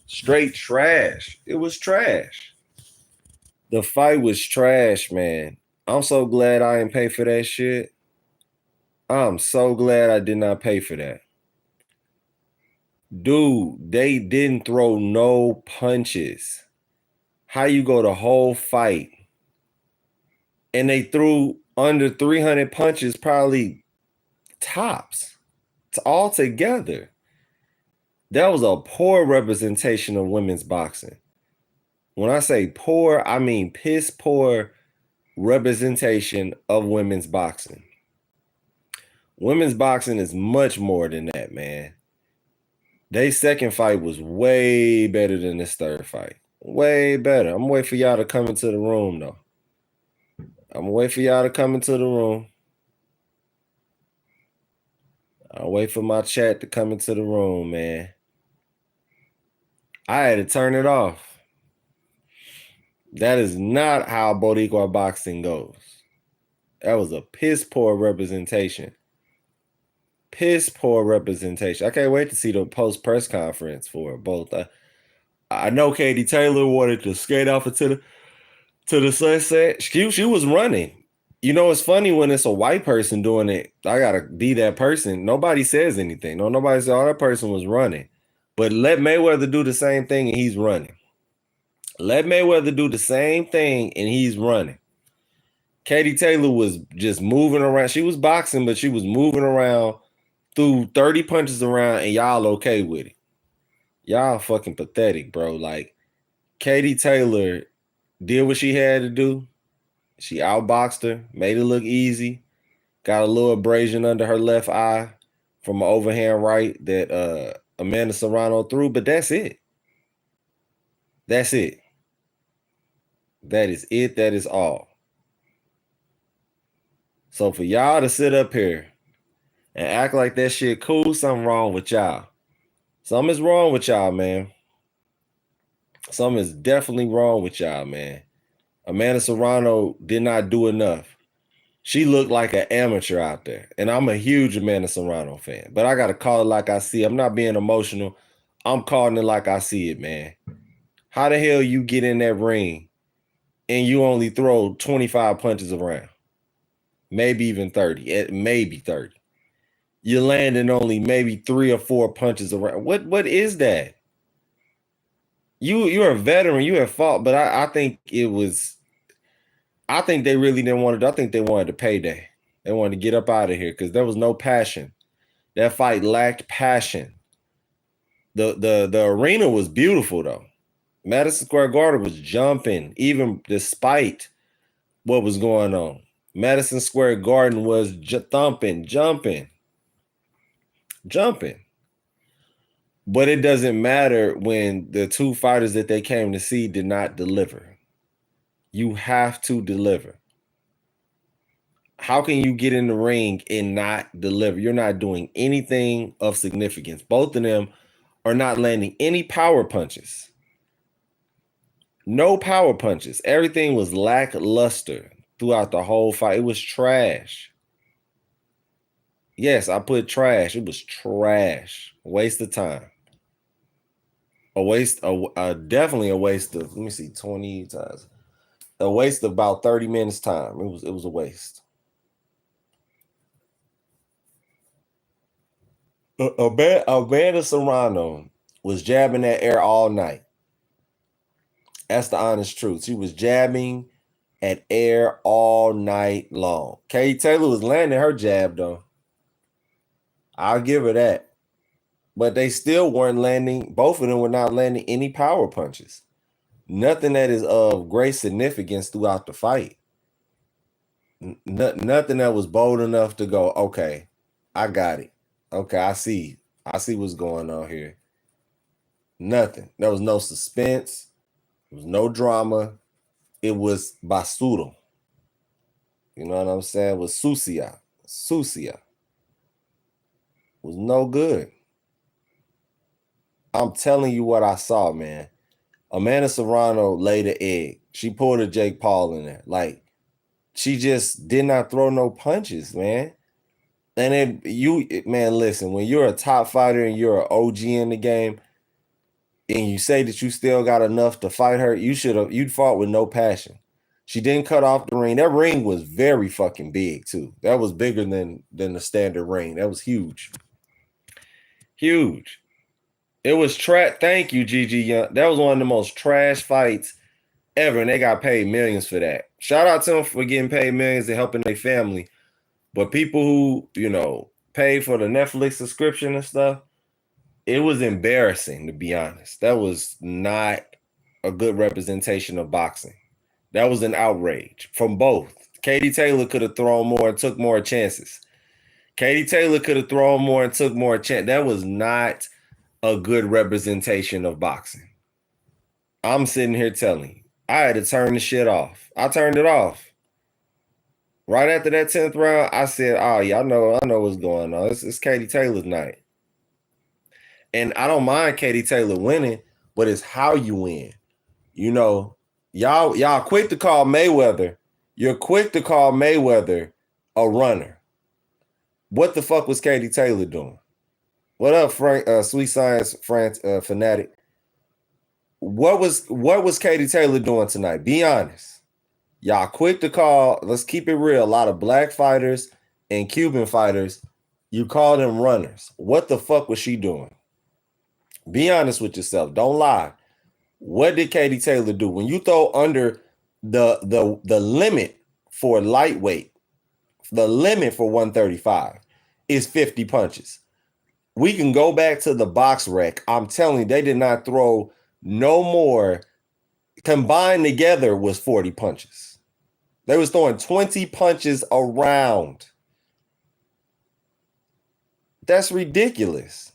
Straight trash. It was trash. The fight was trash, man. I'm so glad I didn't pay for that shit. I'm so glad I did not pay for that. Dude, they didn't throw no punches. How you go the whole fight and they threw under 300 punches, probably tops. It's all together. That was a poor representation of women's boxing. When I say poor, I mean piss poor representation of women's boxing. Women's boxing is much more than that, man. Their second fight was way better than this third fight. Way better. I'm waiting for y'all to come into the room, though. I'm waiting for y'all to come into the room. I'll wait for my chat to come into the room, man. I had to turn it off. That is not how Boricua boxing goes. That was a piss poor representation. Piss poor representation. I can't wait to see the post press conference for both. I know Katie Taylor wanted to skate off into the sunset. She was running. You know, it's funny when it's a white person doing it. I gotta be that person. Nobody says anything. Nobody says, "Oh, that person was running." But let Mayweather do the same thing and he's running. Let Mayweather do the same thing and he's running. Katie Taylor was just moving around. She was boxing, but she was moving around, threw 30 punches around, and y'all okay with it. Y'all fucking pathetic, bro. Like, Katie Taylor did what she had to do. She outboxed her, made it look easy, got a little abrasion under her left eye from an overhand right that Amanda Serrano threw, but that's it. That's it. That is it. That is all. So for y'all to sit up here and act like that shit cool, something wrong with y'all. Something is wrong with y'all, man. Something is definitely wrong with y'all, man. Amanda Serrano did not do enough. She looked like an amateur out there. And I'm a huge Amanda Serrano fan. But I got to call it like I see it. I'm not being emotional. I'm calling it like I see it, man. How the hell you get in that ring and you only throw 25 punches around? Maybe even 30. Maybe 30. You're landing only maybe 3 or 4 punches around. What is that? You're a veteran. You have fought, but I think it was. I think they really didn't want it. I think they wanted a payday. They wanted to get up out of here because there was no passion. That fight lacked passion. The arena was beautiful though. Madison Square Garden was jumping, even despite what was going on. Madison Square Garden was thumping, jumping. But it doesn't matter when the two fighters that they came to see did not deliver. You have to deliver. How can you get in the ring and not deliver? You're not doing anything of significance. Both of them are not landing any power punches. No power punches. Everything was lackluster throughout the whole fight. It was trash. Yes, I put trash. It was trash. Waste of time. Definitely a waste of, let me see, 20 times. A waste of about 30 minutes time. It was a waste. Amanda Serrano was jabbing that air all night. That's the honest truth. She was jabbing at air all night long. Katie Taylor was landing her jab, though. I'll give her that. But they still weren't landing. Both of them were not landing any power punches. Nothing that is of great significance throughout the fight. Nothing that was bold enough to go, okay, I got it. Okay, I see what's going on here. Nothing. There was no suspense. There was no drama. It was basura. You know what I'm saying? It was sucia. Sucia. Was no good. I'm telling you what I saw, man. Amanda Serrano laid an egg. She pulled a Jake Paul in there. Like, she just did not throw no punches, man. And man, listen, when you're a top fighter and you're an OG in the game, and you say that you still got enough to fight her, you'd fought with no passion. She didn't cut off the ring. That ring was very fucking big too. That was bigger than the standard ring. That was huge. Huge. It was trash. Thank you, Gigi Young. That was one of the most trash fights ever, and they got paid millions for that. Shout out to them for getting paid millions and helping their family. But people who, paid for the Netflix subscription and stuff, it was embarrassing, to be honest. That was not a good representation of boxing. That was an outrage from both. Katie Taylor could have thrown more and took more chances. Katie Taylor could have thrown more and took more chances. That was not a good representation of boxing. I'm sitting here telling you, I had to turn the shit off. I turned it off. Right after that 10th round, I said, oh, yeah, I know what's going on. It's Katie Taylor's night. And I don't mind Katie Taylor winning, but it's how you win. Y'all quick to call Mayweather. You're quick to call Mayweather a runner. What the fuck was Katie Taylor doing? What up, Frank? Sweet Science France fanatic. What was Katie Taylor doing tonight? Be honest. Y'all quick to call. Let's keep it real. A lot of black fighters and Cuban fighters, you call them runners. What the fuck was she doing? Be honest with yourself. Don't lie. What did Katie Taylor do? When you throw under the limit for lightweight, the limit for 135 is 50 punches. We can go back to the box rec. I'm telling you, they did not throw no more. Combined together was 40 punches. They was throwing 20 punches around. That's ridiculous.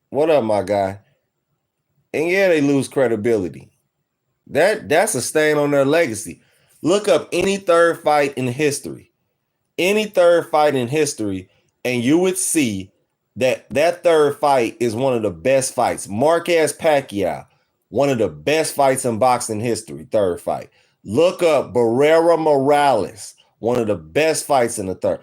What up, my guy? And yeah, they lose credibility. That's a stain on their legacy. Look up any third fight in history. Any third fight in history, and you would see that third fight is one of the best fights. Marquez Pacquiao, one of the best fights in boxing history, third fight. Look up Barrera Morales, one of the best fights in the third.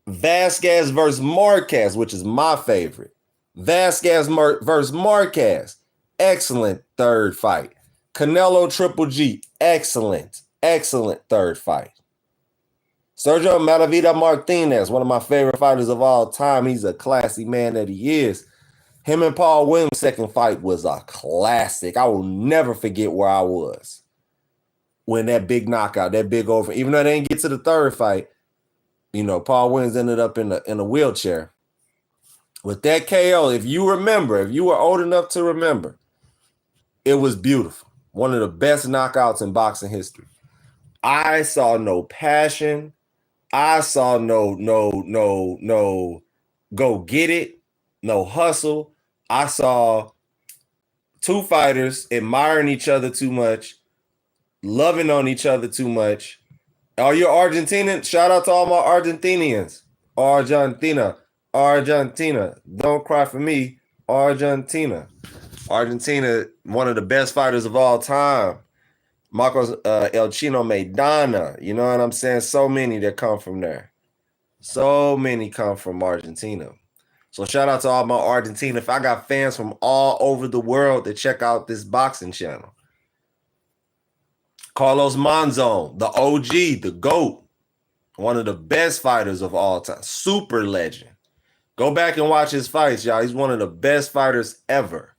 Vasquez versus Marquez, which is my favorite. Vasquez versus Marquez, excellent third fight. Canelo Triple G, excellent third fight. Sergio Maravilla Martinez, one of my favorite fighters of all time. He's a classy man that he is. Him and Paul Williams' second fight was a classic. I will never forget where I was when that big knockout, that big over. Even though they didn't get to the third fight, Paul Williams ended up in a wheelchair. With that KO, if you were old enough to remember, it was beautiful. One of the best knockouts in boxing history. I saw no passion. I saw no go get it, no hustle. I saw two fighters admiring each other too much, loving on each other too much. Are you Argentinian? Shout out to all my Argentinians. Argentina. Don't cry for me. Argentina, one of the best fighters of all time. Marcos El Chino Maidana. You know what I'm saying? So many that come from there. So many come from Argentina. So shout out to all my Argentina. If I got fans from all over the world that check out this boxing channel. Carlos Monzon, the OG, the GOAT. One of the best fighters of all time. Super legend. Go back and watch his fights, y'all. He's one of the best fighters ever.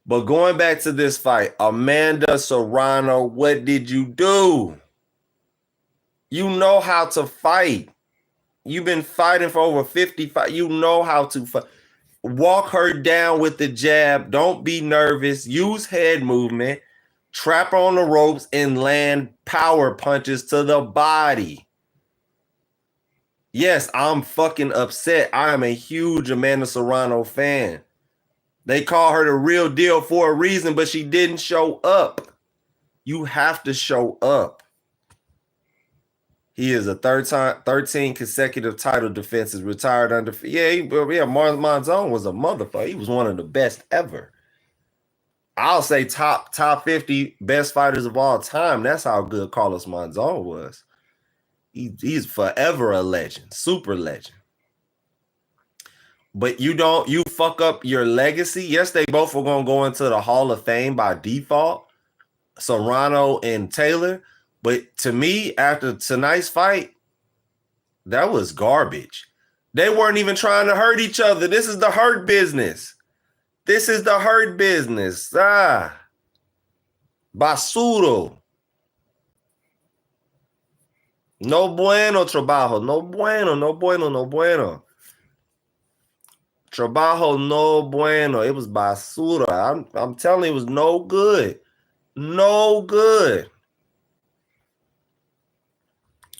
But going back to this fight, Amanda Serrano, what did you do? You know how to fight. You've been fighting for over 55. You know how to fight. Walk her down with the jab. Don't be nervous. Use head movement. Trap her on the ropes and land power punches to the body. Yes, I'm fucking upset. I am a huge Amanda Serrano fan. They call her the real deal for a reason, but she didn't show up. You have to show up. He is a 13 consecutive title defenses, retired under. Monzon was a motherfucker. He was one of the best ever. I'll say top 50 best fighters of all time. That's how good Carlos Monzon was. He's forever a legend, super legend. but you fuck up your legacy. Yes, they both are gonna go into the Hall of Fame by default, Serrano and Taylor. But to me, after tonight's fight, that was garbage. They weren't even trying to hurt each other. This is the hurt business. This is the hurt business. Basuro. No bueno trabajo. No bueno, no bueno, no bueno. Trabajo no bueno. It was basura. I'm telling you, it was no good. No good.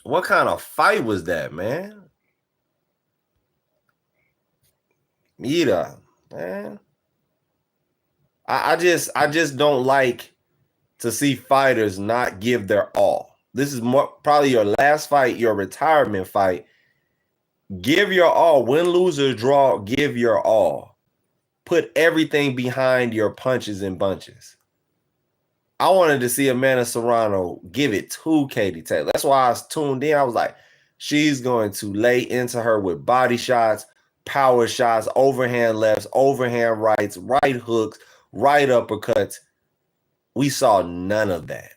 What kind of fight was that, man? Mira, man. I just don't like to see fighters not give their all. This is probably your last fight, your retirement fight. Give your all. Win, lose, or draw, give your all. Put everything behind your punches and bunches. I wanted to see Amanda Serrano give it to Katie Taylor. That's why I was tuned in. I was like, she's going to lay into her with body shots, power shots, overhand lefts, overhand rights, right hooks, right uppercuts. We saw none of that.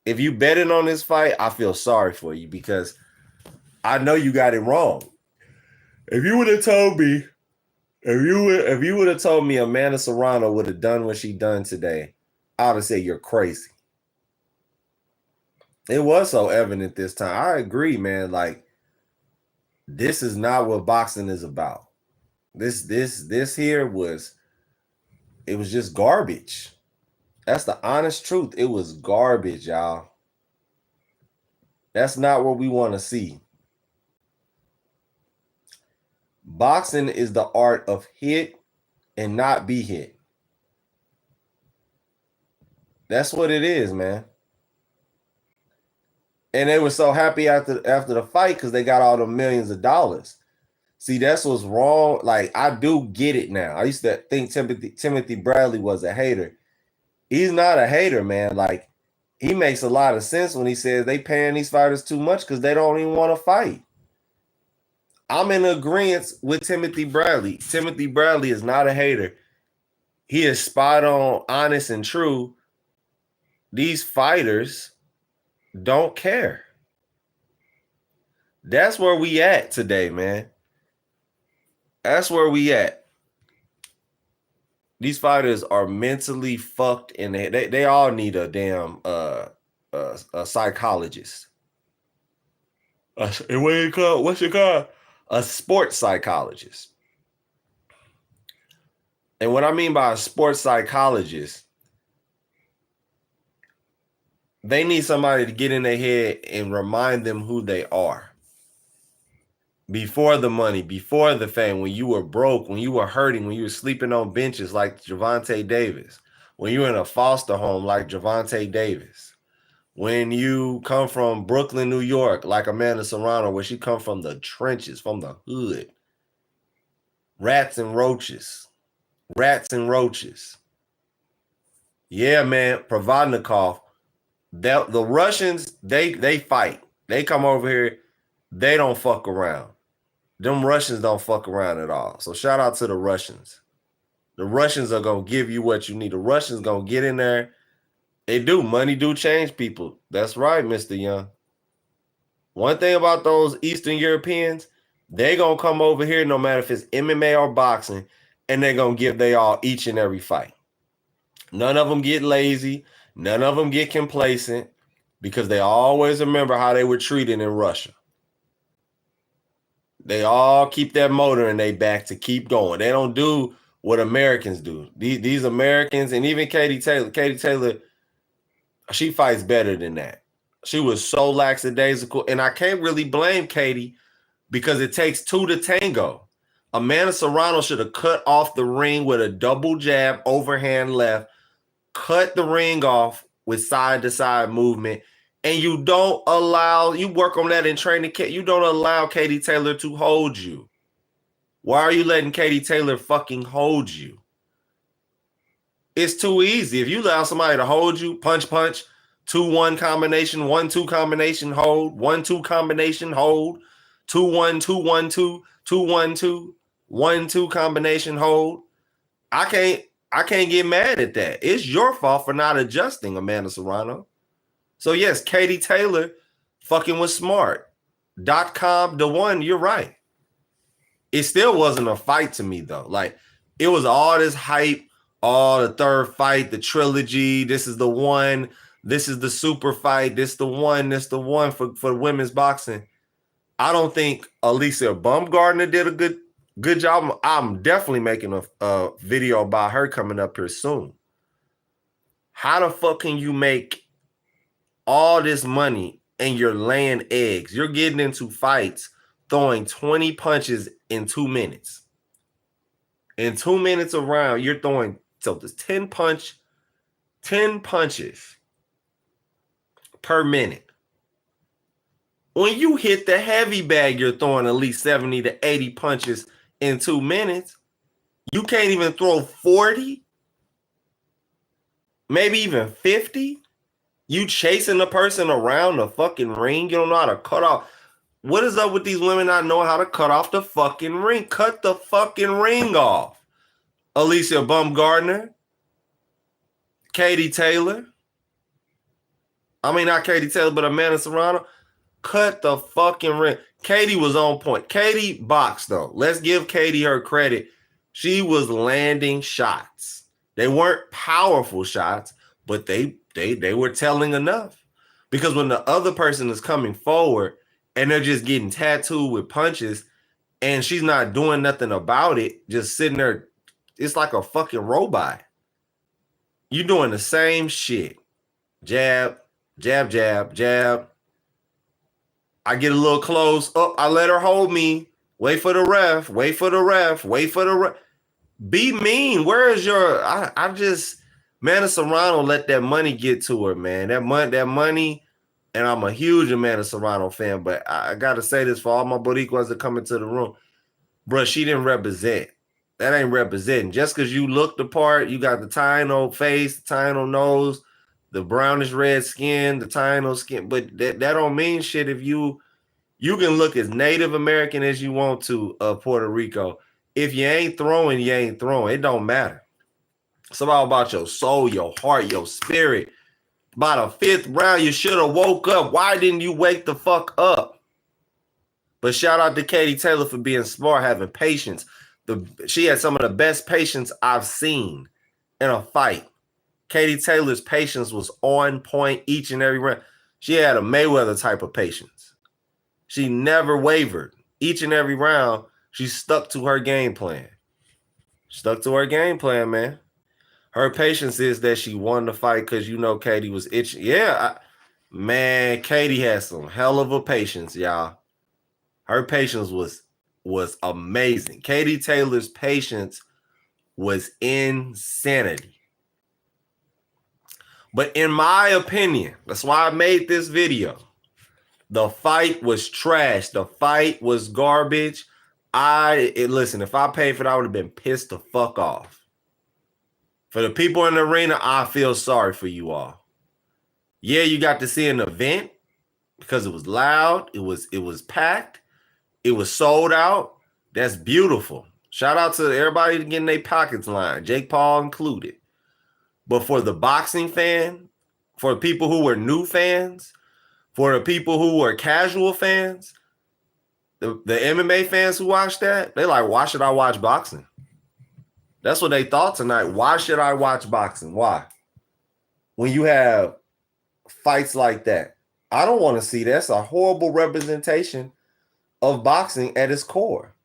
If you betting on this fight, I feel sorry for you because I know you got it wrong. If you would have told me, if you would have told me Amanda Serrano would have done what she done today, I would have said you're crazy. It was so evident this time. I agree, man. Like, this is not what boxing is about. This here was, it was just garbage. That's the honest truth. It was garbage, y'all. That's not what we want to see. Boxing is the art of hit and not be hit. That's what it is, man. And they were so happy after the fight because they got all the millions of dollars. See, that's what's wrong. Like, I do get it now. I used to think Timothy Bradley was a hater. He's not a hater, man. Like, he makes a lot of sense when he says they paying these fighters too much because they don't even want to fight. I'm in agreement with Timothy Bradley. Timothy Bradley is not a hater. He is spot on, honest, and true. These fighters don't care. That's where we at today, man. That's where we at. These fighters are mentally fucked, and they all need a damn a psychologist. What's it called? A sports psychologist. And what I mean by a sports psychologist, they need somebody to get in their head and remind them who they are. Before the money, before the fame, when you were broke, when you were hurting, when you were sleeping on benches like Gervonta Davis, when you were in a foster home like Gervonta Davis, when you come from Brooklyn, New York, like Amanda Serrano, where she come from the trenches, from the hood. Rats and roaches. Rats and roaches. Yeah, man, Provodnikov. The Russians, they fight. They come over here. They don't fuck around. Them Russians don't fuck around at all. So shout out to the Russians. The Russians are going to give you what you need. The Russians going to get in there. They do. Money do change people. That's right, Mr. Young. One thing about those Eastern Europeans, they going to come over here no matter if it's MMA or boxing, and they're going to give they all each and every fight. None of them get lazy. None of them get complacent because they always remember how they were treated in Russia. They all keep that motor in their back to keep going. They don't do what Americans do. These Americans, and even Katie Taylor, she fights better than that. She was so lackadaisical, and I can't really blame Katie because it takes two to tango. Amanda Serrano should have cut off the ring with a double jab, overhand left, cut the ring off with side-to-side movement, and you work on that in training. You don't allow Katie Taylor to hold you. Why are you letting Katie Taylor fucking hold you? It's too easy. If you allow somebody to hold you, punch, 2-1 combination, 1-2 combination, hold, 1-2 combination, hold, 2-1, 2-1-2, 2-1-2. 1-2 combination hold. I can't get mad at that. It's your fault for not adjusting, Amanda Serrano. So yes, Katie Taylor fucking was smart. .com the one, you're right. It still wasn't a fight to me though. Like it was all this hype, all the third fight, the trilogy. This is the one. This is the super fight. This the one. This the one for women's boxing. I don't think Alicia Baumgardner did a good job. I'm definitely making a video about her coming up here soon. How the fuck can you make all this money and you're laying eggs? You're getting into fights, throwing 20 punches in 2 minutes. In 2 minutes around, you're throwing so there's 10 punches per minute. When you hit the heavy bag, you're throwing at least 70 to 80 punches in 2 minutes. You can't even throw 40, maybe even 50. You chasing the person around the fucking ring. You don't know how to cut off. What is up with these women not knowing how to cut off the fucking ring? Cut the fucking ring off. Alicia Baumgardner, Katie Taylor. I mean, not Katie Taylor, but Amanda Serrano. Cut the fucking ring. Katie was on point. Katie boxed, though. Let's give Katie her credit. She was landing shots. They weren't powerful shots, but they were telling enough. Because when the other person is coming forward and they're just getting tattooed with punches and she's not doing nothing about it, just sitting there, it's like a fucking robot. You're doing the same shit. Jab, jab, jab, jab. I get a little close. Oh, I let her hold me. Wait for the ref. Wait for the ref. Wait for the ref. Be mean. Where is your... Amanda Serrano let that money get to her, man. That money, and I'm a huge Amanda Serrano fan, but I got to say this for all my Boricuas that come into the room. Bro, she didn't represent. That ain't representing. Just because you look the part, you got the Taino face, the Taino nose, the brownish red skin, the Taino skin, but that don't mean shit if you can look as Native American as you want to of Puerto Rico. If you ain't throwing, you ain't throwing. It don't matter. It's all about your soul, your heart, your spirit. By the 5th round, you should have woke up. Why didn't you wake the fuck up? But shout out to Katie Taylor for being smart, having patience. She had some of the best patience I've seen in a fight. Katie Taylor's patience was on point each and every round. She had a Mayweather type of patience. She never wavered. Each and every round, she stuck to her game plan. Stuck to her game plan, man. Her patience is that she won the fight because Katie was itching. Yeah, man, Katie has some hell of a patience, y'all. Her patience was amazing. Katie Taylor's patience was insanity. But in my opinion, that's why I made this video. The fight was trash. The fight was garbage. Listen, if I paid for it, I would have been pissed the fuck off. For the people in the arena, I feel sorry for you all. Yeah, you got to see an event because it was loud. It was packed. It was sold out. That's beautiful. Shout out to everybody getting their pockets lined, Jake Paul included. But for the boxing fan, for people who were new fans, for the people who were casual fans, the MMA fans who watched that, they like, why should I watch boxing? That's what they thought tonight. Why should I watch boxing? Why? When you have fights like that, I don't want to see that. That's a horrible representation of boxing at its core.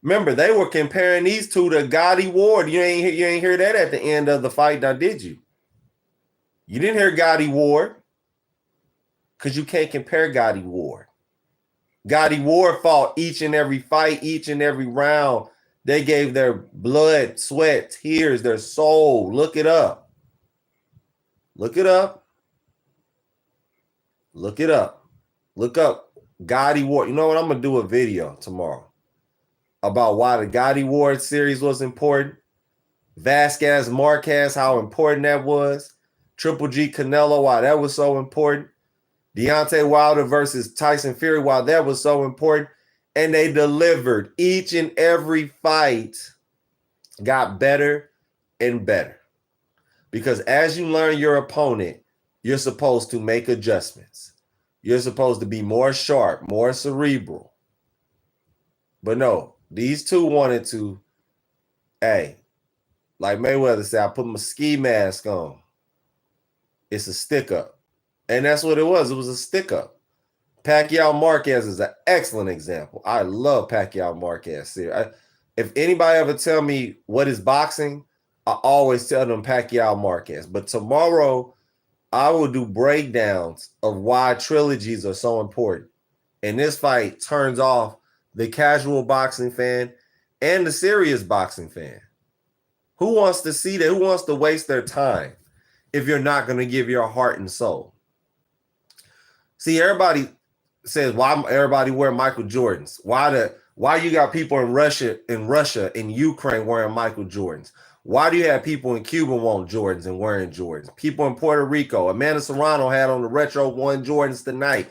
Remember, they were comparing these two to Gotti Ward. You ain't hear that at the end of the fight, now did you? You didn't hear Gotti Ward because you can't compare Gotti Ward. Gotti Ward fought each and every fight, each and every round. They gave their blood, sweat, tears, their soul. Look it up. Look it up. Look it up. Look up Gotti Ward. You know what? I'm going to do a video tomorrow about why the Gotti Ward series was important. Vasquez Marquez, how important that was. Triple G Canelo, why that was so important. Deontay Wilder versus Tyson Fury, why that was so important. And they delivered. Each and every fight got better and better. Because as you learn your opponent, you're supposed to make adjustments. You're supposed to be more sharp, more cerebral. But no, these two wanted to, hey, like Mayweather said, I put my ski mask on. It's a stick up. And that's what it was. It was a stick up. Pacquiao Marquez is an excellent example. I love Pacquiao Marquez. If anybody ever tell me what is boxing, I always tell them Pacquiao Marquez. But tomorrow, I will do breakdowns of why trilogies are so important. And this fight turns off the casual boxing fan and the serious boxing fan. Who wants to see that? Who wants to waste their time if you're not going to give your heart and soul? See, everybody says, why everybody wear Michael Jordans? Why you got people in Russia, in Ukraine wearing Michael Jordans? Why do you have people in Cuba want Jordans and wearing Jordans? People in Puerto Rico, Amanda Serrano had on the Retro 1 Jordans tonight.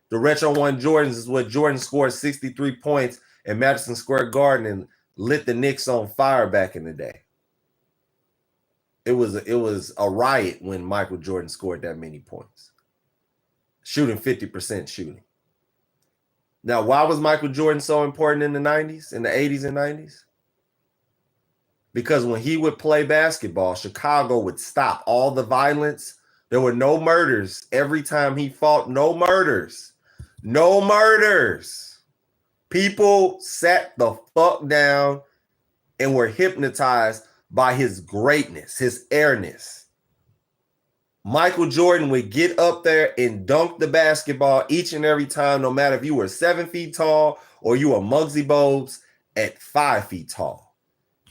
The Retro 1 Jordans is what Jordan scored 63 points in Madison Square Garden and lit the Knicks on fire back in the day. It was a riot when Michael Jordan scored that many points. Shooting 50% shooting. Now, why was Michael Jordan so important in the 90s, in the 80s and 90s? Because when he would play basketball, Chicago would stop all the violence. There were no murders. Every time he fought, no murders. No murders. People sat the fuck down and were hypnotized by his greatness, his airness. Michael Jordan would get up there and dunk the basketball each and every time, no matter if you were 7 feet tall or you were Muggsy Bogues at 5 feet tall.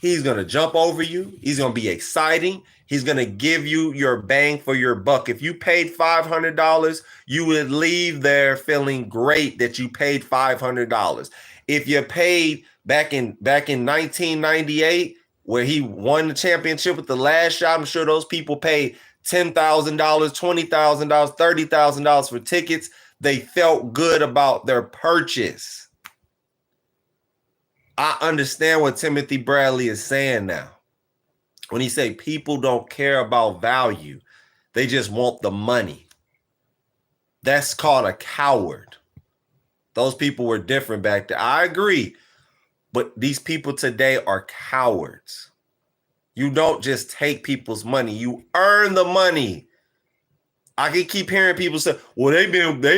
He's going to jump over you. He's going to be exciting. He's going to give you your bang for your buck. If you paid $500, you would leave there feeling great that you paid $500. If you paid back in 1998, where he won the championship with the last shot, I'm sure those people paid $10,000, $20,000, $30,000 for tickets. They felt good about their purchase. I understand what Timothy Bradley is saying now. When he say people don't care about value, they just want the money. That's called a coward. Those people were different back then. I agree. But these people today are cowards. You don't just take people's money. You earn the money. I can keep hearing people say, well, they've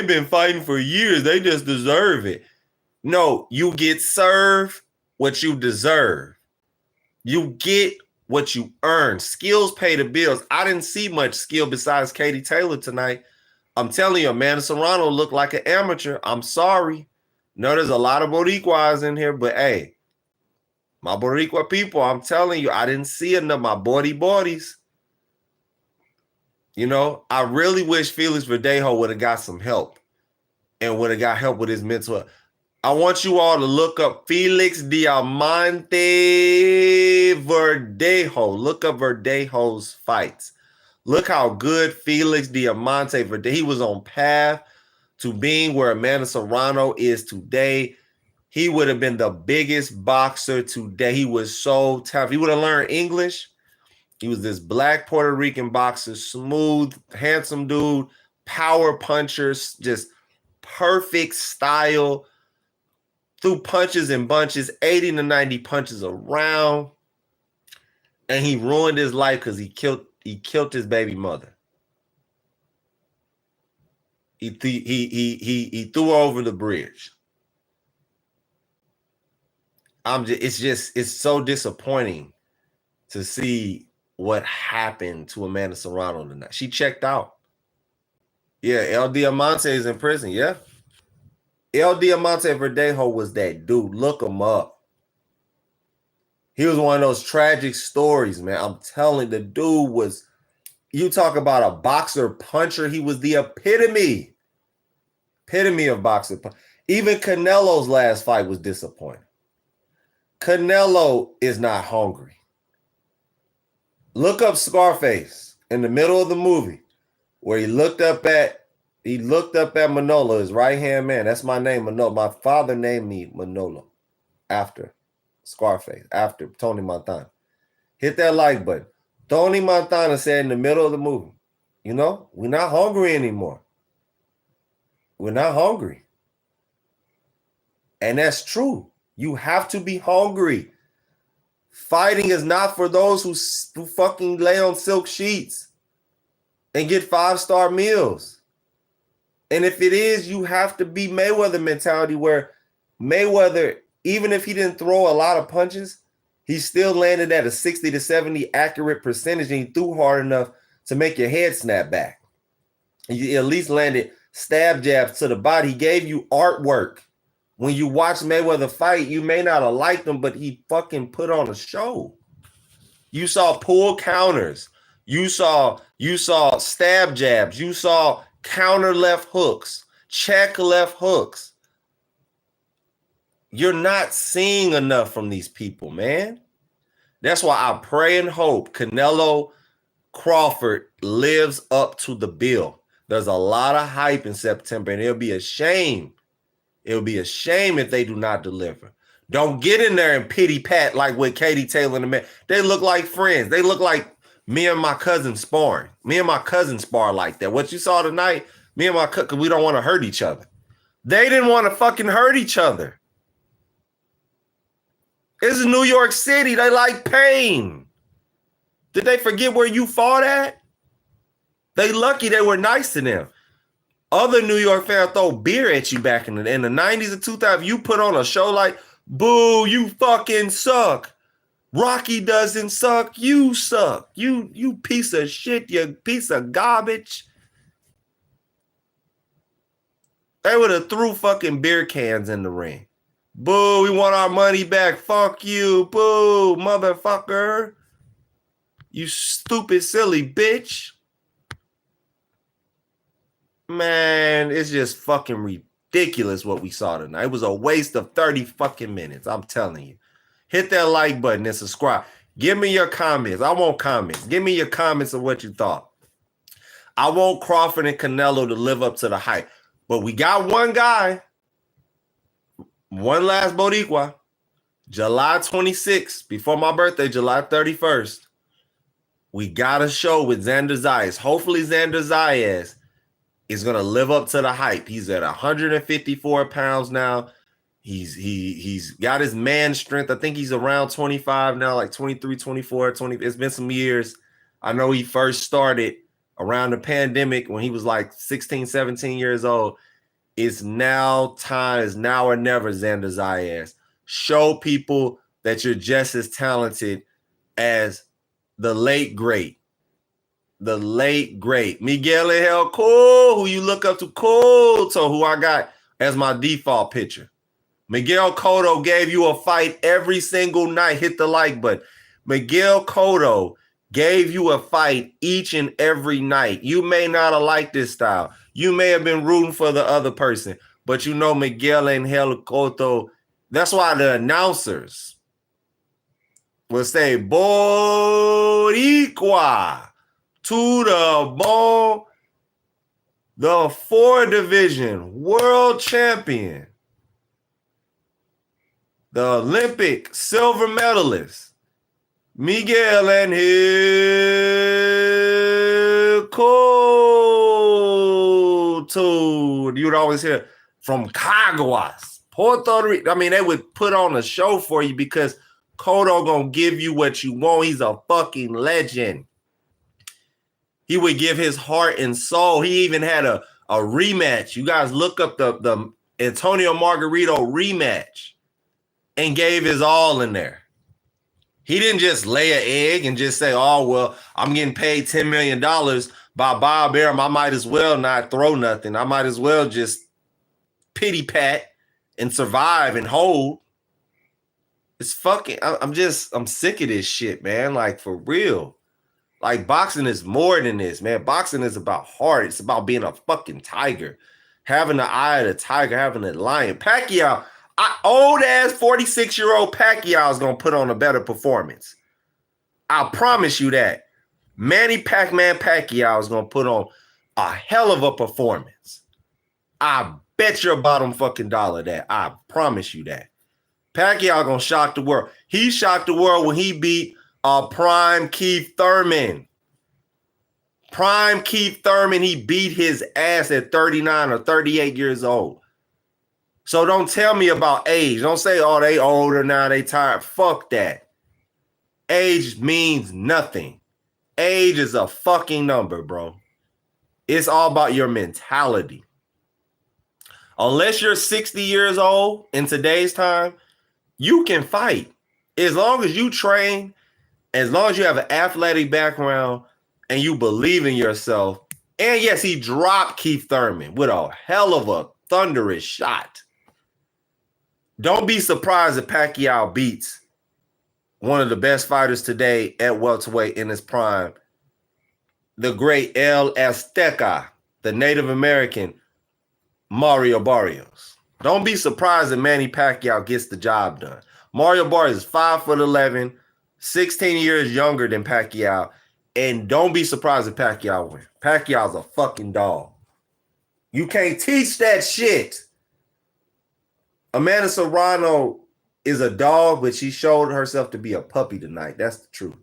been fighting for years. They just deserve it. No, you get served what you deserve. You get what you earn. Skills pay the bills. I didn't see much skill besides Katie Taylor tonight. I'm telling you, Amanda Serrano looked like an amateur. I'm sorry. No, there's a lot of Boricuas in here, but hey, my Boricua people, I'm telling you, I didn't see enough. My bodies. You know, I really wish Felix Verdejo would have got some help and would have got help with his mental health. I want you all to look up Felix Diamante Verdejo. Look up Verdejo's fights. Look how good Felix Diamante Verdejo. He was on path to being where Amanda Serrano is today. He would have been the biggest boxer today. He was so tough. He would have learned English. He was this black Puerto Rican boxer, smooth, handsome dude, power punchers, just perfect style. Threw punches and bunches, 80 to 90 punches around. And he ruined his life because he killed his baby mother. He threw her over the bridge. It's so disappointing to see what happened to Amanda Serrano tonight. She checked out. Yeah, El Diamante is in prison. Yeah. El Diamante Verdejo was that dude. Look him up. He was one of those tragic stories, man. I'm telling you, the dude was, you talk about a boxer puncher. He was the epitome of boxer. Even Canelo's last fight was disappointing. Canelo is not hungry. Look up Scarface in the middle of the movie where he looked up at He looked up at Manolo, his right-hand man. That's my name, Manolo. My father named me Manolo after Scarface, after Tony Montana. Hit that like button. Tony Montana said in the middle of the movie, you know, we're not hungry anymore. We're not hungry. And that's true. You have to be hungry. Fighting is not for those who fucking lay on silk sheets and get 5-star meals. And if it is, you have to be Mayweather mentality, where Mayweather, even if he didn't throw a lot of punches, he still landed at a 60 to 70 accurate percentage, and he threw hard enough to make your head snap back. He at least landed stab jabs to the body. He gave you artwork. When you watch Mayweather fight, you may not have liked him, but he fucking put on a show. You saw pull counters. You saw stab jabs. You saw counter left hooks, check left hooks. You're not seeing enough from these people, man. That's why I pray and hope Canelo Crawford lives up to the bill. There's a lot of hype in September, and it'll be a shame. It'll be a shame if they do not deliver. Don't get in there and pity pat like with Katie Taylor and the man. They look like friends. They look like me and my cousin sparring. Me and my cousin spar like that. What you saw tonight, me and my cousin, because we don't want to hurt each other. They didn't want to fucking hurt each other. This is New York City. They like pain. Did they forget where you fought at? They lucky they were nice to them. Other New York fans throw beer at you back in the 90s and 2000s. You put on a show like, boo, you fucking suck. Rocky doesn't suck. You suck. You piece of shit. You piece of garbage. They would have threw fucking beer cans in the ring. Boo, we want our money back. Fuck you. Boo, motherfucker. You stupid, silly bitch. Man, it's just fucking ridiculous what we saw tonight. It was a waste of 30 fucking minutes. I'm telling you. Hit that like button and subscribe. Give me your comments. I want comments. Give me your comments of what you thought. I want Crawford and Canelo to live up to the hype. But we got one guy. One last Boricua. July 26th, before my birthday, July 31st. We got a show with Xander Zayas. Hopefully Xander Zayas is going to live up to the hype. He's at 154 pounds now. He's got his man strength. I think he's around 25 now, like 23, 24, 20. It's been some years. I know he first started around the pandemic when he was like 16, 17 years old. It's now time. It's now or never, Xander Zayas. Show people that you're just as talented as the late great. The late great Miguel Angel Cole, who you look up to, Cotto, who I got as my default pitcher. Miguel Cotto gave you a fight every single night. Hit the like button. Miguel Cotto gave you a fight each and every night. You may not have liked this style. You may have been rooting for the other person, but you know Miguel Angel Cotto. That's why the announcers will say, Boricua to the bone, the 4 division world champion, the Olympic silver medalist, Miguel Angel Cotto. You would always hear from Caguas, Puerto Rico. I mean, they would put on a show for you because Cotto gonna give you what you want. He's a fucking legend. He would give his heart and soul. He even had a rematch. You guys look up the Antonio Margarito rematch and gave his all in there. He didn't just lay an egg and just say, oh, well, I'm getting paid $10 million by Bob Arum. I might as well not throw nothing. I might as well just pity pat and survive and hold. It's fucking, I'm sick of this shit, man. Like, for real. Like, boxing is more than this, man. Boxing is about heart. It's about being a fucking tiger. Having the eye of the tiger, having the lion. Pacquiao, old-ass 46-year-old Pacquiao is going to put on a better performance. I promise you that. Manny Pac-Man Pacquiao is going to put on a hell of a performance. I bet your bottom fucking dollar that. I promise you that. Pacquiao gonna shock the world. He shocked the world when he beat prime Keith Thurman. Prime Keith Thurman, he beat his ass at 39 or 38 years old. So don't tell me about age. Don't say, oh, they older now, they tired. Fuck that. Age means nothing. Age is a fucking number, bro. It's all about your mentality. Unless you're 60 years old in today's time, you can fight. As long as you train, as long as you have an athletic background and you believe in yourself. And yes, he dropped Keith Thurman with a hell of a thunderous shot. Don't be surprised if Pacquiao beats one of the best fighters today at welterweight in his prime, the great El Azteca, the Native American Mario Barrios. Don't be surprised if Manny Pacquiao gets the job done. Mario Barrios is 5'11", 16 years younger than Pacquiao, and don't be surprised if Pacquiao wins. Pacquiao's a fucking dog. You can't teach that shit. Amanda Serrano is a dog, but she showed herself to be a puppy tonight. That's the truth.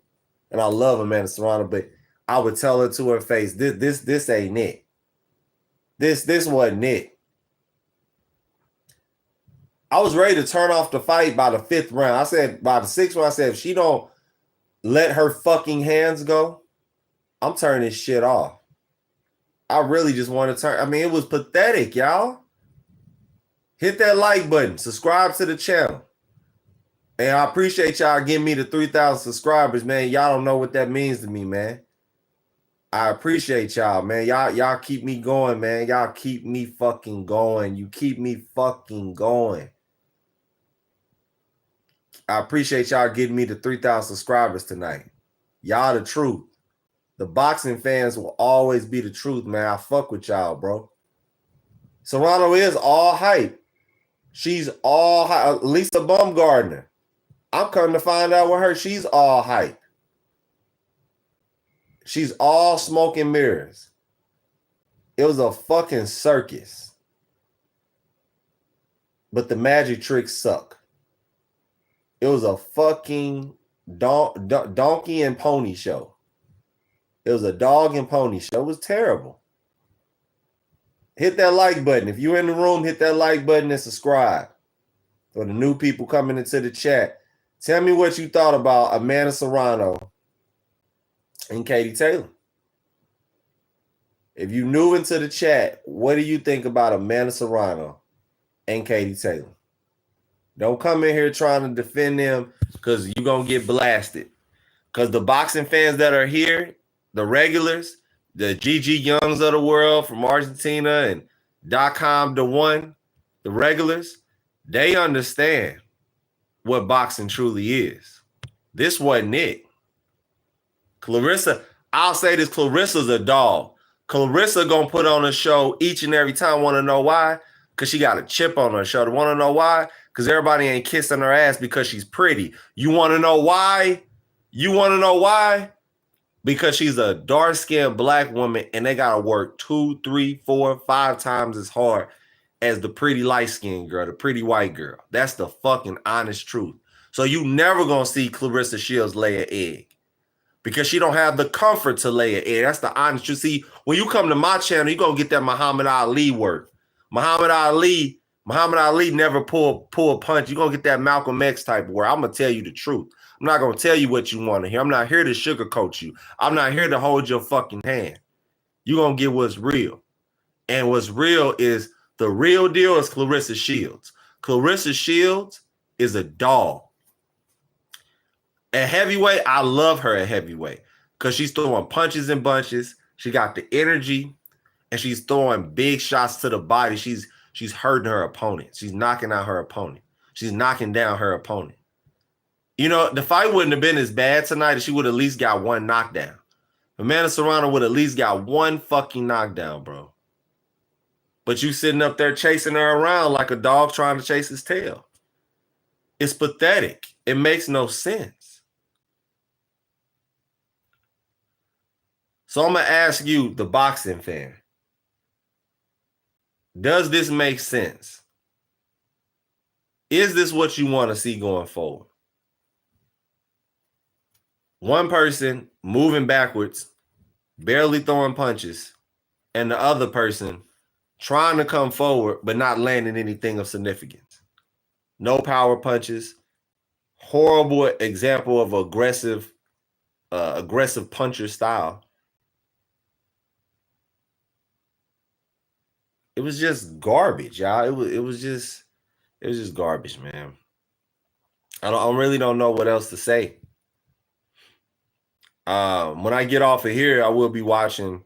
And I love Amanda Serrano, but I would tell her to her face, this ain't it. This wasn't it. I was ready to turn off the fight by the 5th round. I said by the 6th round, I said if she don't let her fucking hands go, I'm turning this shit off. I really just want to turn. I mean, it was pathetic, y'all. Hit that like button. Subscribe to the channel. And I appreciate y'all giving me the 3,000 subscribers, man. Y'all don't know what that means to me, man. I appreciate y'all, man. Y'all keep me going, man. Y'all keep me fucking going. You keep me fucking going. I appreciate y'all getting me the 3,000 subscribers tonight. Y'all the truth. The boxing fans will always be the truth, man. I fuck with y'all, bro. Serrano is all hype. She's all hype. Lisa Baumgardner. I'm coming to find out with her. She's all hype. She's all smoke and mirrors. It was a fucking circus. But the magic tricks suck. It was a fucking donkey and pony show. It was a dog and pony show. It was terrible. Hit that like button. If you're in the room, hit that like button and subscribe. For the new people coming into the chat, tell me what you thought about Amanda Serrano and Katie Taylor. If you're new into the chat, what do you think about Amanda Serrano and Katie Taylor? Don't come in here trying to defend them because you're going to get blasted. Because the boxing fans that are here, the regulars, the GG Youngs of the world from Argentina and .com to one, the regulars, they understand what boxing truly is. This wasn't it. Clarissa, I'll say this, Clarissa's a dog. Clarissa gonna put on a show each and every time. Want to know why? Because she got a chip on her shoulder. Want to know why? Because everybody ain't kissing her ass because she's pretty. You want to know why? You want to know why? Because she's a dark-skinned black woman and they got to work 2, 3, 4, 5 times as hard as the pretty light-skinned girl, the pretty white girl. That's the fucking honest truth. So you never going to see Clarissa Shields lay an egg because she don't have the comfort to lay an egg. That's the honest truth. See, when you come to my channel, you're going to get that Muhammad Ali work. Muhammad Ali never pull a punch. You're going to get that Malcolm X type of work. I'm going to tell you the truth. I'm not going to tell you what you want to hear. I'm not here to sugarcoat you. I'm not here to hold your fucking hand. You're going to get what's real. And what's real is the real deal is Clarissa Shields. Clarissa Shields is a dog. At heavyweight, I love her at heavyweight because she's throwing punches and bunches. She got the energy and she's throwing big shots to the body. She's hurting her opponent. She's knocking out her opponent. She's knocking down her opponent. You know, the fight wouldn't have been as bad tonight if she would at least got one knockdown. Amanda Serrano would at least got one fucking knockdown, bro. But you sitting up there chasing her around like a dog trying to chase his tail. It's pathetic. It makes no sense. So I'm going to ask you, the boxing fan, Does this make sense? Is this what you want to see going forward? One person moving backwards, barely throwing punches, and the other person trying to come forward but not landing anything of significance. No power punches. Horrible example of aggressive puncher style. It was just garbage, y'all. It was just garbage, man. I really don't know what else to say. When I get off of here, I will be watching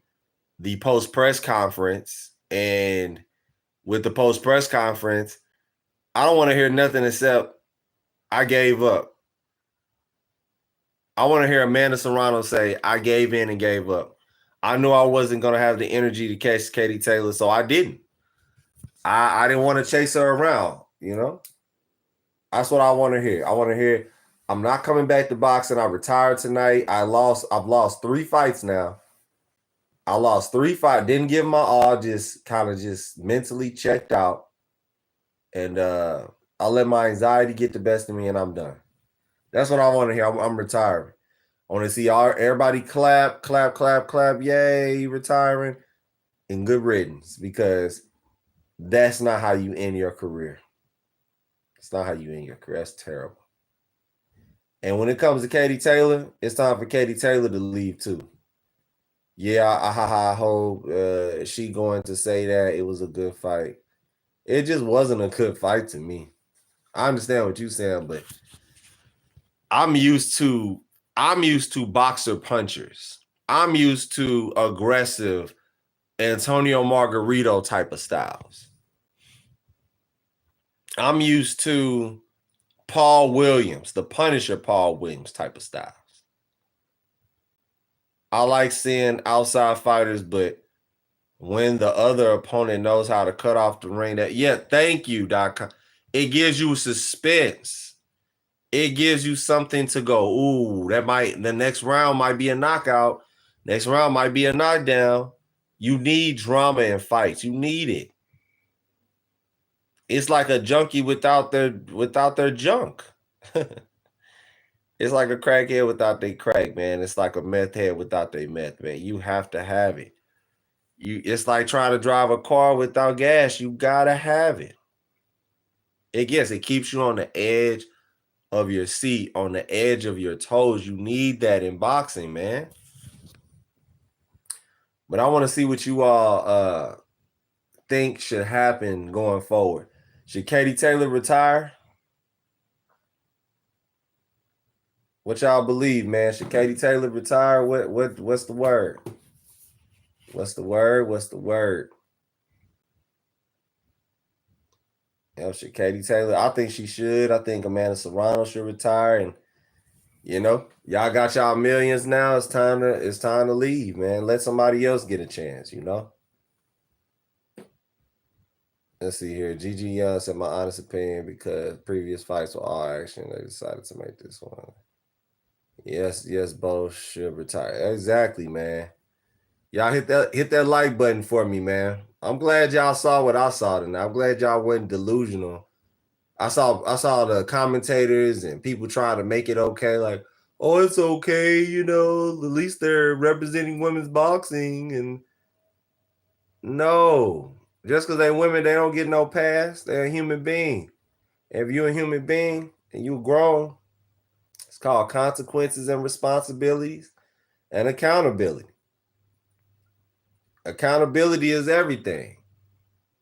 the post press conference, and with the post press conference, I don't want to hear nothing except I gave up. I want to hear Amanda Serrano say, I gave in and gave up. I knew I wasn't going to have the energy to catch Katie Taylor, so I didn't. I didn't want to chase her around, you know? That's what I want to hear. I want to hear, I'm not coming back to boxing. I retired tonight. I've lost 3 fights now. I lost 3 fights. Didn't give my all, just kind of just mentally checked out. And I let my anxiety get the best of me, and I'm done. That's what I want to hear. I'm retiring. I want to see everybody clap, clap, clap, clap. Yay, retiring. And good riddance, because that's not how you end your career. It's not how you end your career. That's terrible. And when it comes to Katie Taylor, it's time for Katie Taylor to leave too. Yeah, I hope she going to say that it was a good fight. It just wasn't a good fight to me. I understand what you're saying, but I'm used to boxer punchers. I'm used to aggressive Antonio Margarito type of styles. I'm used to Paul Williams, the Punisher Paul Williams type of styles. I like seeing outside fighters, but when the other opponent knows how to cut off the ring, thank you, Doc. It gives you suspense. It gives you something to go, ooh, the next round might be a knockout. Next round might be a knockdown. You need drama in fights. You need it. It's like a junkie without their junk. It's like a crackhead without their crack, man. It's like a meth head without their meth, man. You have to have it. It's like trying to drive a car without gas. You gotta have it. It keeps you on the edge of your seat, on the edge of your toes. You need that in boxing, man. But I want to see what you all think should happen going forward. Should Katie Taylor retire? What y'all believe, man? Should Katie Taylor retire? What's the word? What's the word? What's the word? Should Katie Taylor? I think she should. I think Amanda Serrano should retire. And y'all got y'all millions now. It's time to leave, man. Let somebody else get a chance, Let's see here. Gigi Young said, my honest opinion, because previous fights were all action, they decided to make this one. Yes, both should retire. Exactly, man. Y'all hit that like button for me, man. I'm glad y'all saw what I saw tonight. I'm glad y'all wasn't delusional. I saw the commentators and people trying to make it okay, like, oh, it's okay, at least they're representing women's boxing. And no, just because they're women, they don't get no pass. They're a human being. If you're a human being and you're grown, it's called consequences and responsibilities and accountability. Accountability is everything.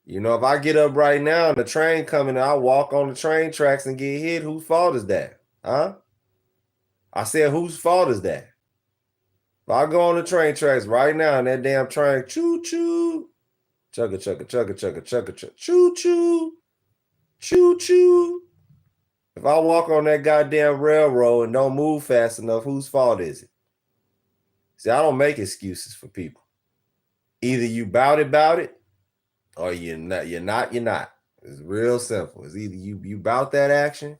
If I get up right now and the train coming, I walk on the train tracks and get hit, whose fault is that? Huh? I said, whose fault is that? If I go on the train tracks right now and that damn train, choo-choo, chugga, chugga, chugga, chugga, chugga, chugga, choo-choo, choo-choo. If I walk on that goddamn railroad and don't move fast enough, whose fault is it? See, I don't make excuses for people. Either you bout it, or you're not. It's real simple. It's either you bout that action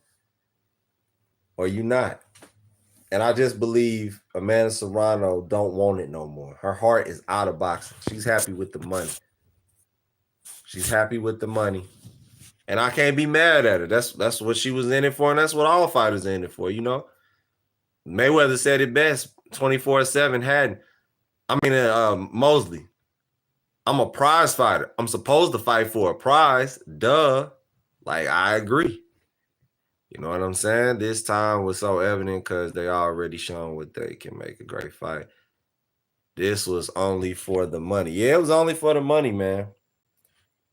or you not. And I just believe Amanda Serrano don't want it no more. Her heart is out of boxing. She's happy with the money. She's happy with the money. And I can't be mad at her. That's what she was in it for, and that's what all fighters are in it for, you know. Mayweather said it best, 24/7 had. I mean, Mosley, I'm a prize fighter. I'm supposed to fight for a prize. Duh. Like, I agree. You know what I'm saying? This time was so evident because they already shown what they can make a great fight. This was only for the money. Yeah, it was only for the money, man.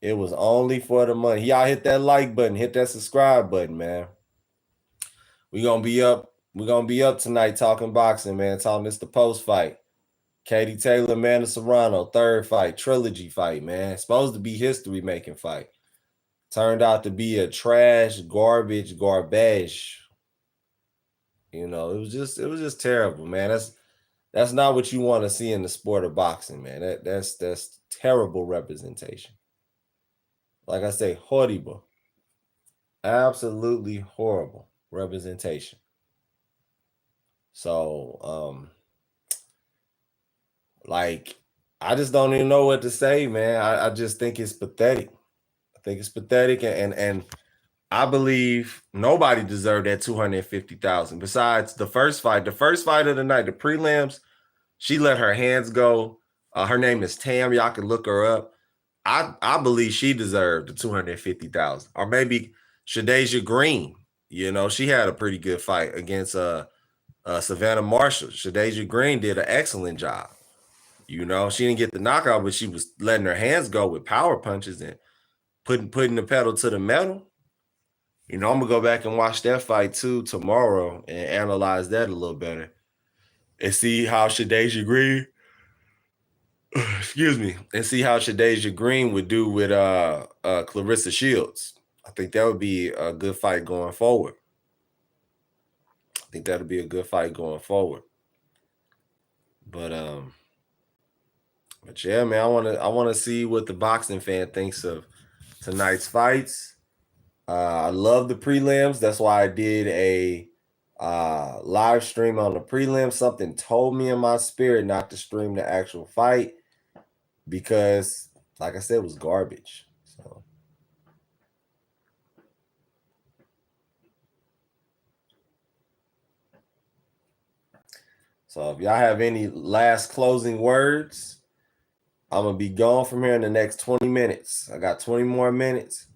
It was only for the money. Y'all hit that like button, hit that subscribe button, man. We're gonna be up. We're gonna be up tonight talking boxing, man. Talking this the post fight. Katie Taylor, Amanda Serrano, third fight, trilogy fight, man. Supposed to be history making fight. Turned out to be a trash, garbage. You know, it was just terrible, man. That's not what you want to see in the sport of boxing, man. That's terrible representation. Like I say, horrible. Absolutely horrible representation. So, like, I just don't even know what to say, man. I just think it's pathetic. I think it's pathetic, and I believe nobody deserved that 250,000. Besides the first fight of the night, the prelims, she let her hands go. Her name is Tam. Y'all can look her up. I believe she deserved the 250,000, or maybe Shadeja Green. You know, she had a pretty good fight against Savannah Marshall. Shadeja Green did an excellent job. You know, she didn't get the knockout, but she was letting her hands go with power punches and putting the pedal to the metal. You know, I'm gonna go back and watch that fight too tomorrow and analyze that a little better and see how Shadeja Green, and see how Shadeja Green would do with Clarissa Shields. I think that would be a good fight going forward. But yeah, man, I wanna see what the boxing fan thinks of tonight's fights. I love the prelims. That's why I did a live stream on the prelims. Something told me in my spirit not to stream the actual fight because, like I said, it was garbage. So if y'all have any last closing words, I'm gonna be gone from here in the next 20 minutes. I got 20 more minutes.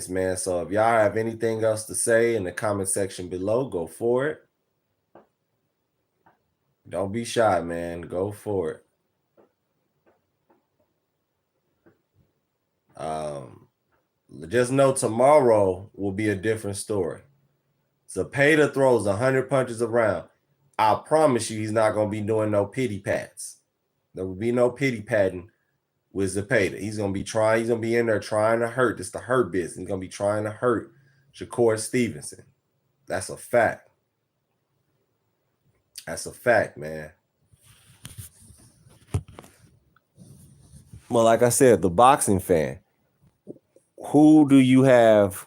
Man. So if y'all have anything else to say in the comment section below, go for it. Don't be shy, man. Go for it. Just know tomorrow will be a different story. Zapata throws 100 punches around. I promise you he's not going to be doing no pity pats. There will be no pity patting with Zapata. He's going to be in there trying to hurt. It's the hurt business. He's going to be trying to hurt Shakur Stevenson. That's a fact. That's a fact, man. Well, like I said, the boxing fan, who do you have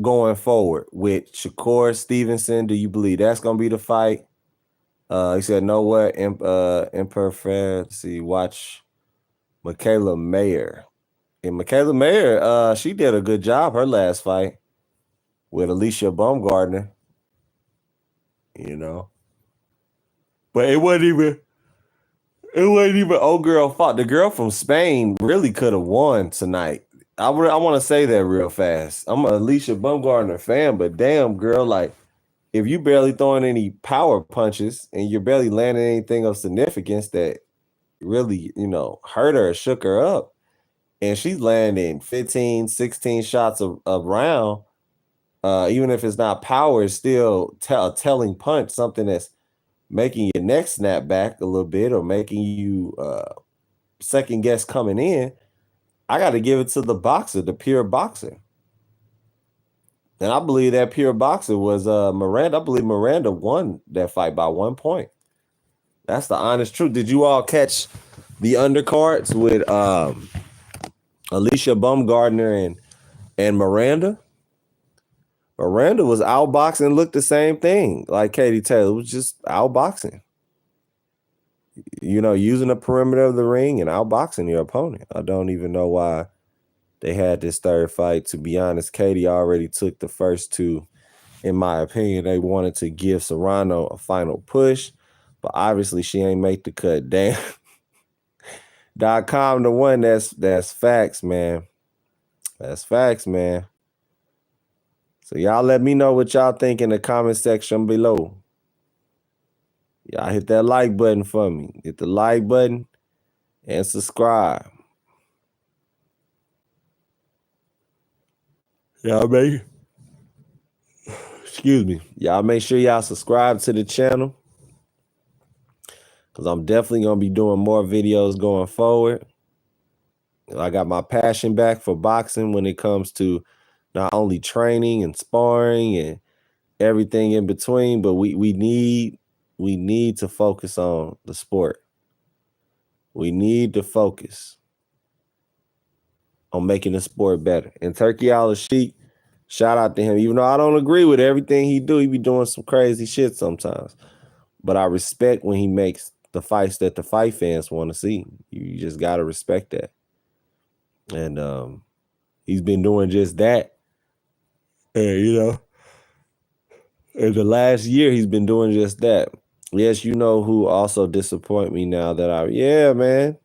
going forward with Shakur Stevenson? Do you believe that's going to be the fight? He said, no what? Imperfect. See, watch Michaela Mayer. And Michaela Mayer, she did a good job her last fight with Alicia Baumgardner. You know. But it wasn't even old girl fought. The girl from Spain really could have won tonight. I want to say that real fast. I'm an Alicia Baumgardner fan, but damn, girl, like, if you barely throwing any power punches and you're barely landing anything of significance that really, you know, hurt her or shook her up, and she's landing 15, 16 shots a round, even if it's not power, it's still a telling punch, something that's making your neck snap back a little bit or making you second guess coming in. I got to give it to the boxer, the pure boxer. And I believe that pure boxer was Miranda. I believe Miranda won that fight by 1 point. That's the honest truth. Did you all catch the undercards with Alicia Baumgardner and Miranda? Miranda was outboxing, looked the same thing like Katie Taylor. It was just outboxing. using the perimeter of the ring and outboxing your opponent. I don't even know why they had this third fight. To be honest, Katie already took the first two. In my opinion, they wanted to give Serrano a final push, but obviously she ain't make the cut. Damn. .com the one that's facts, man. That's facts, man. So y'all let me know what y'all think in the comment section below. Y'all hit that like button for me. Hit the like button and subscribe. Y'all make sure y'all subscribe to the channel, because I'm definitely going to be doing more videos going forward. I got my passion back for boxing when it comes to not only training and sparring and everything in between, but we need to focus on the sport. We need to focus on making the sport better. And Turkey Al-Sheikh, shout out to him. Even though I don't agree with everything he do, he be doing some crazy shit sometimes. But I respect when he makes the fights that the fight fans want to see. You just got to respect that. And he's been doing just that. And, in the last year, he's been doing just that. Yes, who also disappoint me now man.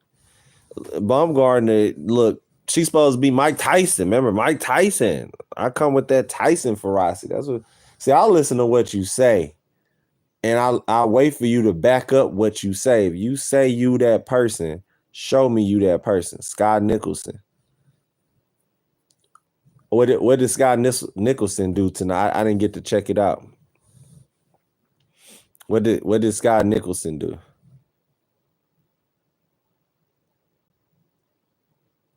Baumgartner, look, she's supposed to be Mike Tyson. Remember Mike Tyson? I come with that Tyson ferocity. I'll listen to what you say, and I'll wait for you to back up what you say. If you say you that person, show me you that person. Scott Nicholson. What did Scott Nicholson do tonight? I didn't get to check it out. What did Scott Nicholson do?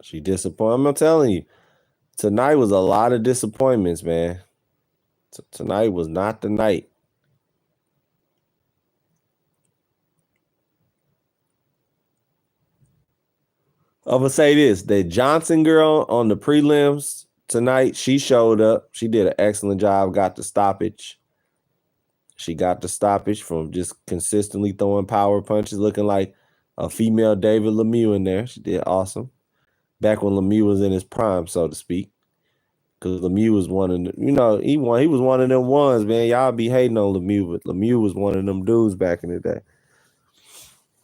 She disappointed. I'm telling you, tonight was a lot of disappointments, man. Tonight was not the night. I'm gonna say this: the Johnson girl on the prelims tonight, she showed up. She did an excellent job. Got the stoppage. She got the stoppage from just consistently throwing power punches, looking like a female David Lemieux in there. She did awesome. Back when Lemieux was in his prime, so to speak. Because Lemieux was one of the, he was one of them ones, man. Y'all be hating on Lemieux, but Lemieux was one of them dudes back in the day.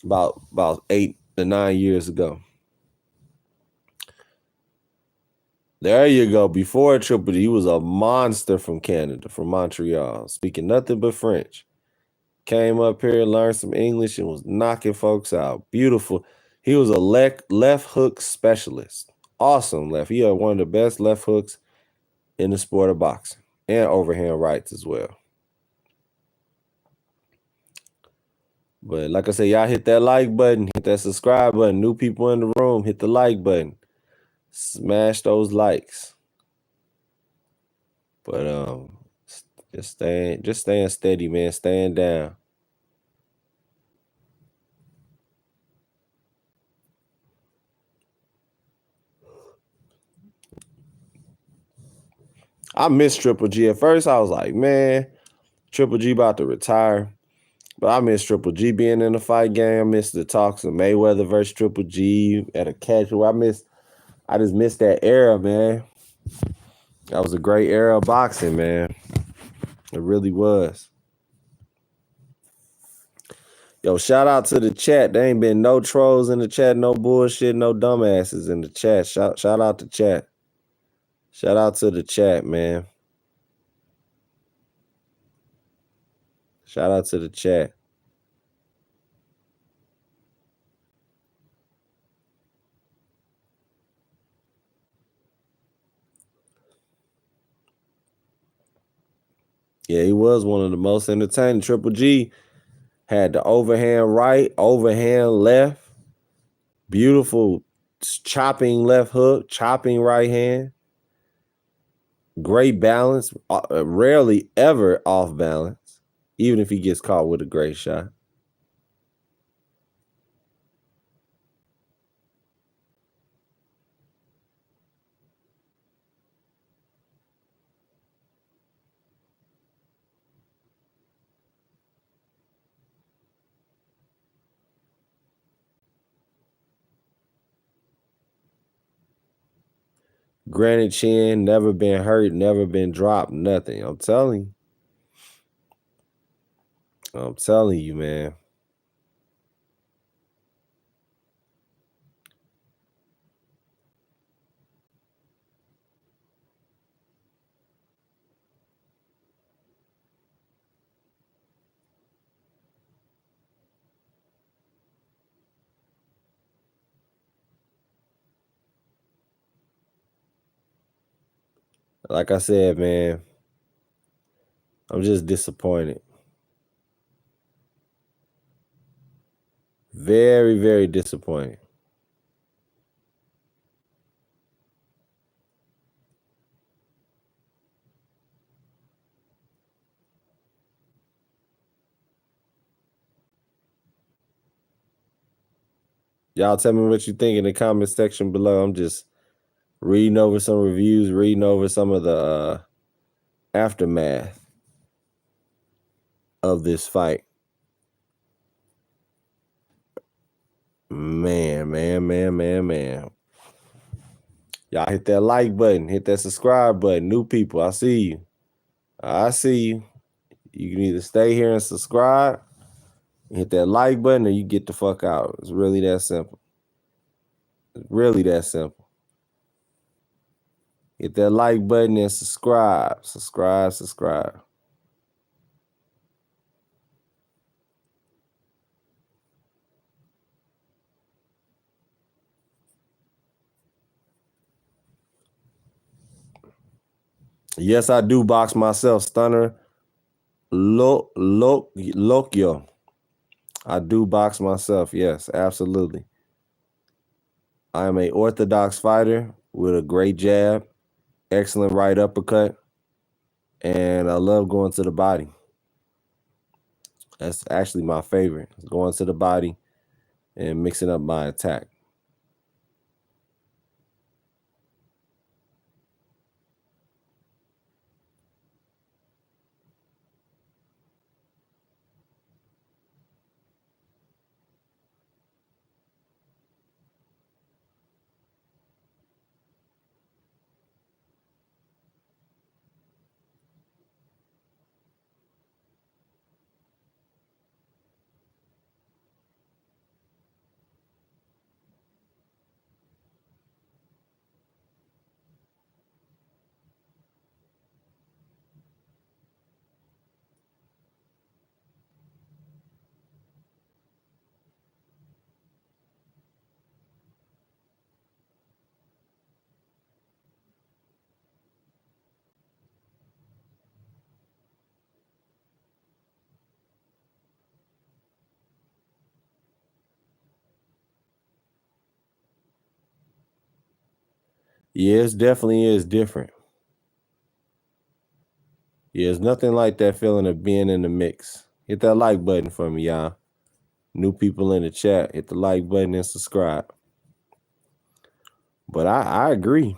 About 8 to 9 years ago. There you go. Before Triple G, he was a monster from Canada, from Montreal, speaking nothing but French. Came up here, learned some English, and was knocking folks out. Beautiful. He was a left hook specialist. Awesome left. He had one of the best left hooks in the sport of boxing, and overhand rights as well. But like I said, y'all hit that like button, hit that subscribe button. New people in the room, hit the like button. Smash those likes. But just staying steady, man. Staying down. I miss Triple G. At first, I was like, man, Triple G about to retire. But I miss Triple G being in the fight game. I miss the talks of Mayweather versus Triple G at a casual. I just miss that era, man. That was a great era of boxing, man. It really was. Yo, shout out to the chat. There ain't been no trolls in the chat, no bullshit, no dumbasses in the chat. Shout out to chat. Shout out to the chat, man. Shout out to the chat. Yeah, he was one of the most entertaining. Triple G had the overhand right, overhand left. Beautiful chopping left hook, chopping right hand. Great balance, rarely ever off balance, even if he gets caught with a great shot. Granite chin, never been hurt, never been dropped, nothing. I'm telling you. I'm telling you, man. Like I said, man, I'm just disappointed. Very, very disappointed. Y'all tell me what you think in the comment section below. I'm just reading over some reviews, reading over some of the aftermath of this fight. Man. Y'all hit that like button, hit that subscribe button. New people, I see you. I see you. You can either stay here and subscribe, hit that like button, or you get the fuck out. It's really that simple. It's really that simple. Hit that like button and subscribe. Subscribe. Yes, I do box myself, Stunner. Lokyo. I do box myself. Yes, absolutely. I am a orthodox fighter with a great jab, excellent right uppercut, and I love going to the body. That's actually my favorite. Going to the body and mixing up my attack. Yeah, it definitely is different. Yeah, it's nothing like that feeling of being in the mix. Hit that like button for me, y'all. New people in the chat, hit the like button and subscribe. But I agree.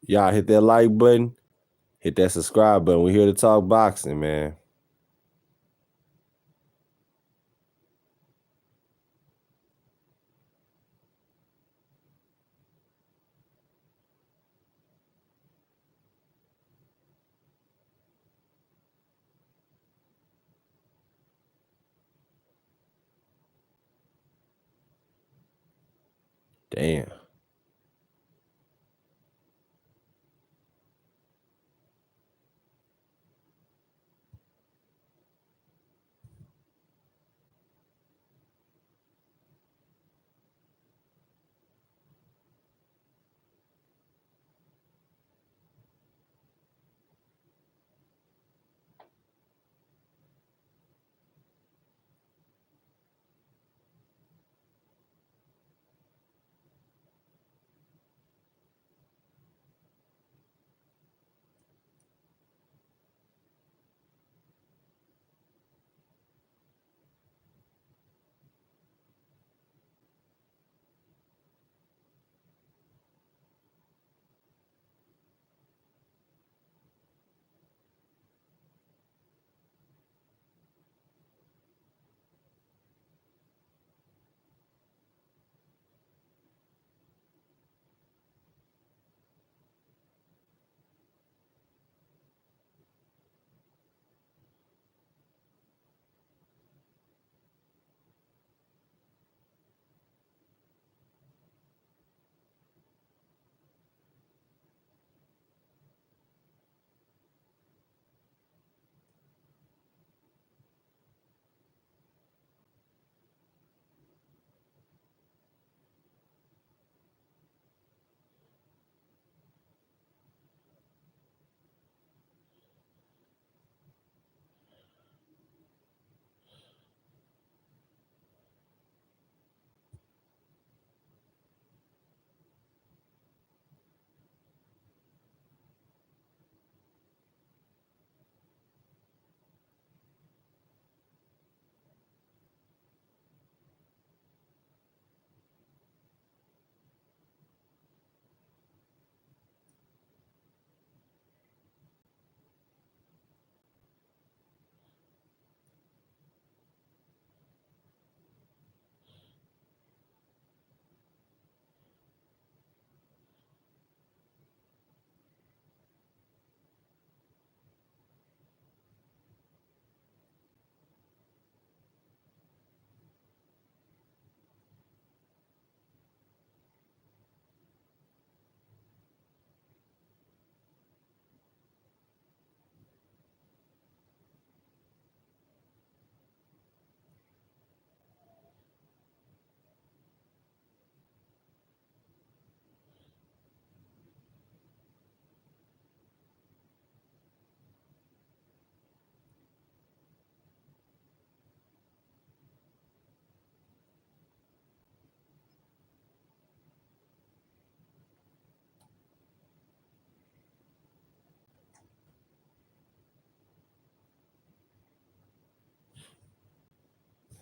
Y'all hit that like button, hit that subscribe button. We're here to talk boxing, man. Damn.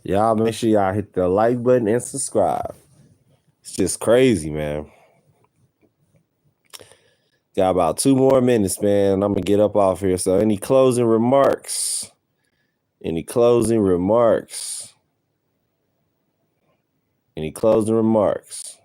Y'all make sure y'all hit the like button and subscribe. It's just crazy, man. Got about 2 more minutes, man. I'm gonna get up off here. So any closing remarks? Any closing remarks? Any closing remarks?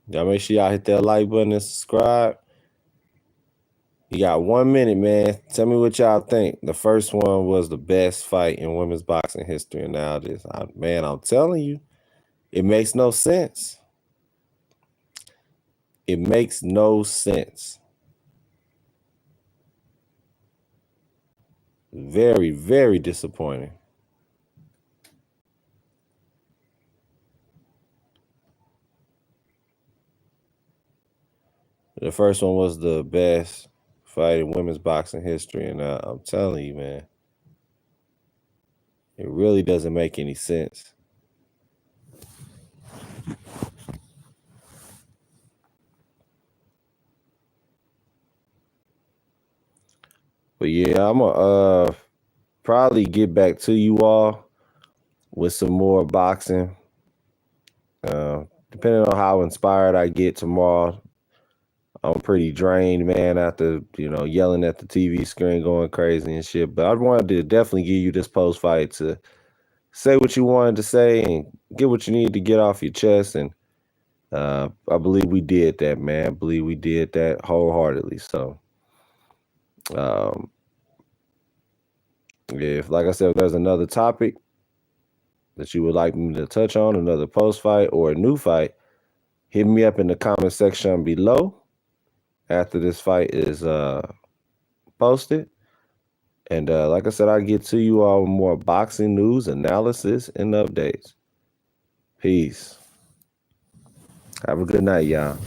Y'all make sure y'all hit that like button and subscribe. You got 1 minute, man. Tell me what y'all think. The first one was the best fight in women's boxing history. And now this, man, I'm telling you, it makes no sense. It makes no sense. Very, very disappointing. The first one was the best fight in women's boxing history. And I'm telling you, man, it really doesn't make any sense. But yeah, I'm gonna probably get back to you all with some more boxing. Depending on how inspired I get tomorrow, I'm pretty drained, man, after, yelling at the TV screen, going crazy and shit. But I wanted to definitely give you this post-fight to say what you wanted to say and get what you needed to get off your chest. And I believe we did that, man. I believe we did that wholeheartedly. So, like I said, if there's another topic that you would like me to touch on, another post-fight or a new fight, hit me up in the comment section below after this fight is posted. And like I said, I'll get to you all with more boxing news, analysis, and updates. Peace. Have a good night, y'all.